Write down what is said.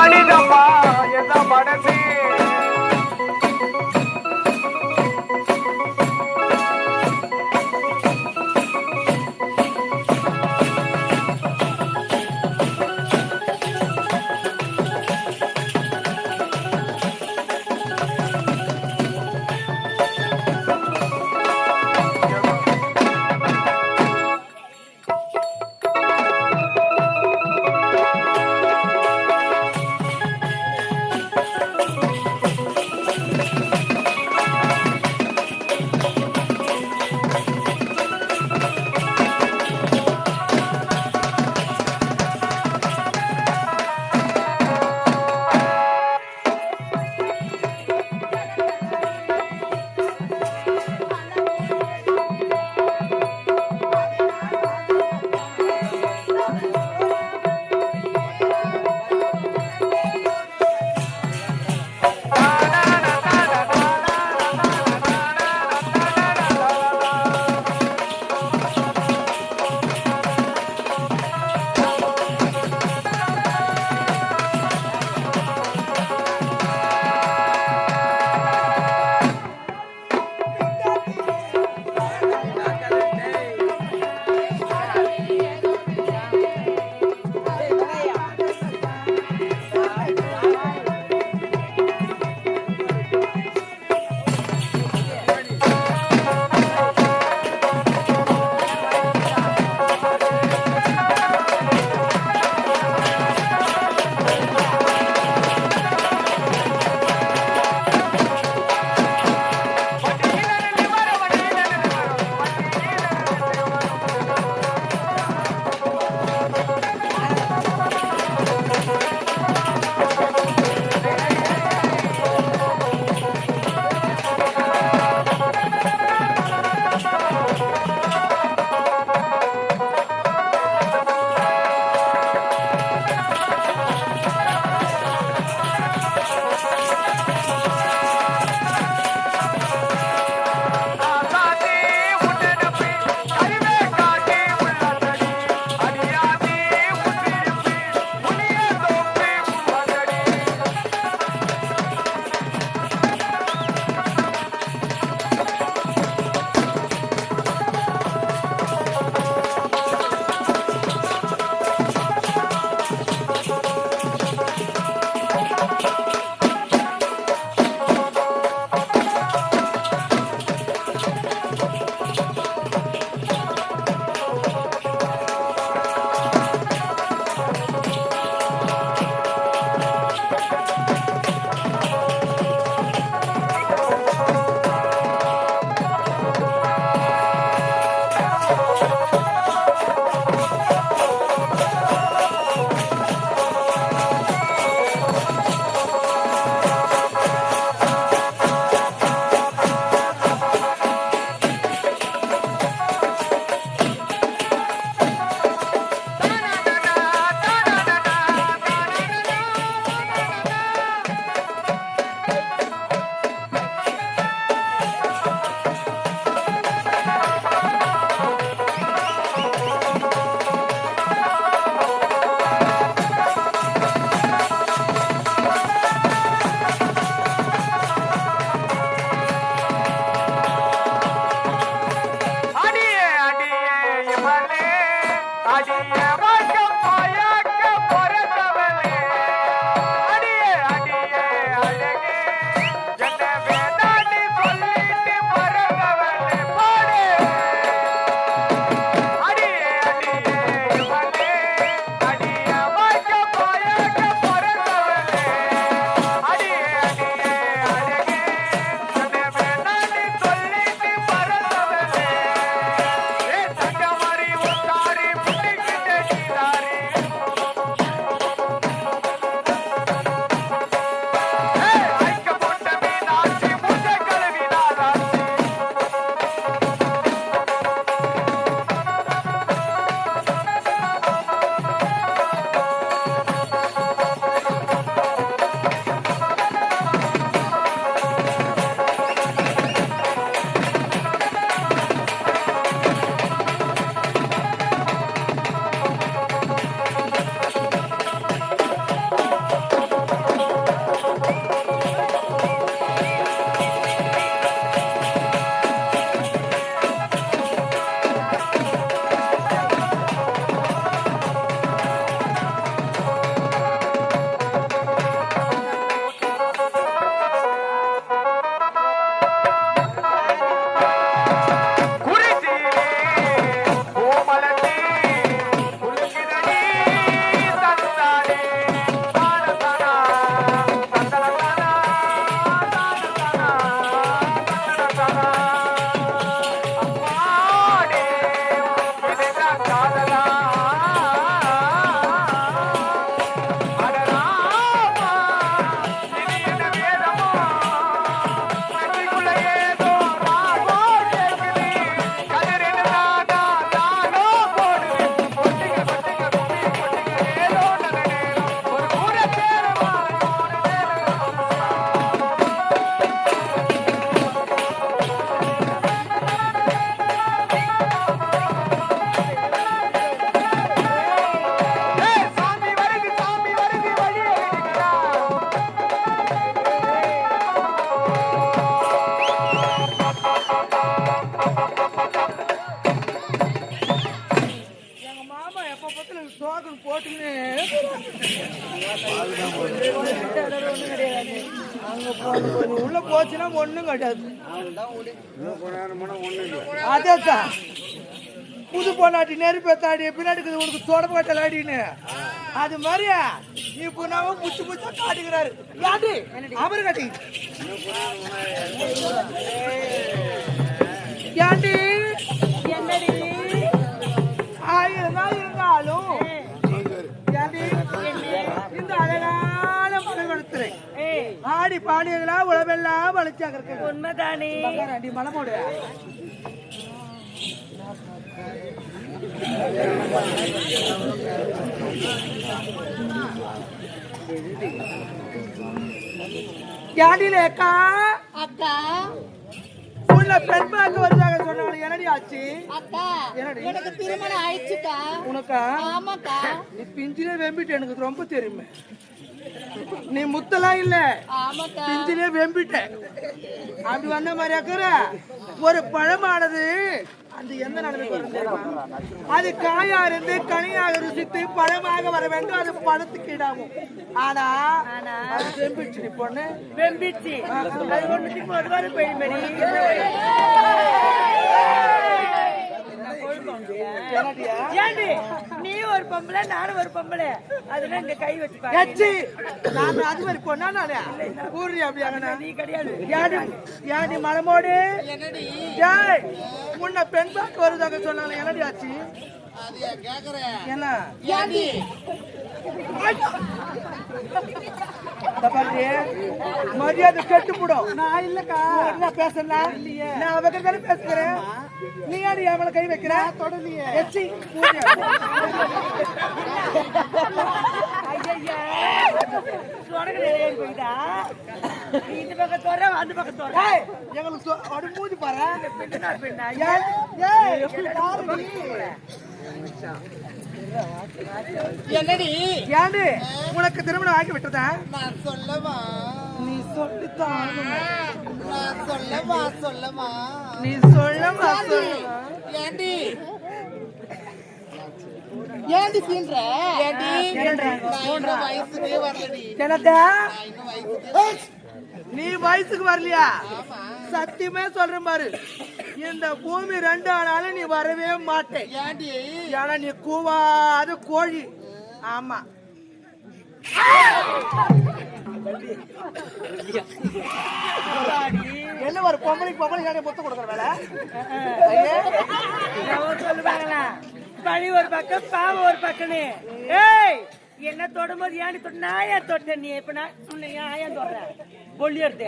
ஆடிதம்மா எந்த மனசு உள்ள போச்சுன்னா ஒண்ணும் கிடையாது. அதேதான் புது பொண்ணாட்டி நெருப்பேத்தாடி பின்னாடி உனக்கு தொடப்பு கட்டல அடின்னு அது மாதிரியா இப்ப நாம புச்சு புச்சா காட்டுகிறாரு யாரு அவரு கட்டி ஏண்டி என்னடி 1000 நாள் இருந்தாலும் ஏண்டி இந்த அழகான மலை ஆடி பாடியதெல்லாம் உழவெல்லாம் வளைச்சாங்க இருக்கு உண்மைதானே அடி மலை போடு அக்கா அக்கா உன்னை பெண் பார்க்க வருதாக சொன்னாங்க என்னடி ஆச்சு அக்கா என்னடி எனக்கு திருமணம் ஆயிடுச்சுக்கா உனக்கா ஆமாக்கா நீ பிஞ்சிலே வெம்பிட்டு எனக்கு ரொம்ப தெரியுமே நீ முத்தலாம் இல்ல ஆமாக்கா பிஞ்சிலே வெம்பிட்ட அப்படி வந்த மாதிரி அக்கற ஒரு பழமானது அந்த எந்த நிலைமைக்கு வரும் தெரியுமா அது காயா இருந்து கனியாக ருசித்து பழமாக வர வேண்டும் அது பழத்துக்கு இடாகும் ஆனா அது வெம்பிடுச்சு நீ பொண்ணு வெம்பிச்சு அது ஒண்ணுக்கு ஒரு வாரம் போயிடுமேடி ஏண்டி நீ ஒரு பொம்பளை நானும் ஒரு பொம்பளை அதுல இங்க கை வச்சு நான் அது மாதிரி பொண்ணா நானே ஊர்ல அப்படியா நீ கிடையாது ஏடி மலமோடு முன்ன பெண் பார்க்க வருதாக சொன்னாங்க என்னடி ஆச்சு என்ன மரியாதை கெட்டு போடும் நான் இல்லக்கா என்ன பேசுறேன் நான் அவங்க தானே பேசுறேன் நீ யாரு அவளை கை வைக்கிற தொடர்லையே இந்த பக்கத்தோட அந்த பக்கத்தோட எங்களுக்கு மூதி பாரு என்னடி ஏண்டி உனக்கு திருமணம் ஆகி விட்டதா நான் சொல்லவா நீ சொல்லித்தான் நான் சொல்லவா சொல்லவா நீ சொல்லவா ஏண்டி ஏண்டி சீன்ற ஏண்டி வயசுக்கே வரலடி என்னடா நீ வயசுக்கு வரலையா சத்தியமே சொல்றேன் பாரு இந்த பூமி 2 ஆனாலும் நீ வரவே மாட்டேன் ஏன்னா நீ கூவாத கோழி ஆமா என்ன ஒரு பொம்பளைக்கு மொத்தம் கொடுக்குற வேலை சொல்லுவாங்களா பழி ஒரு பக்கம் பாவம் ஒரு பக்கம்னு ஏய் என்ன தொடும்போது ஏன் தொட்டா ஏன் தொட்ட நீ இப்ப நான் சொன்ன ஏன் தொடுற பொல்லி எடுத்து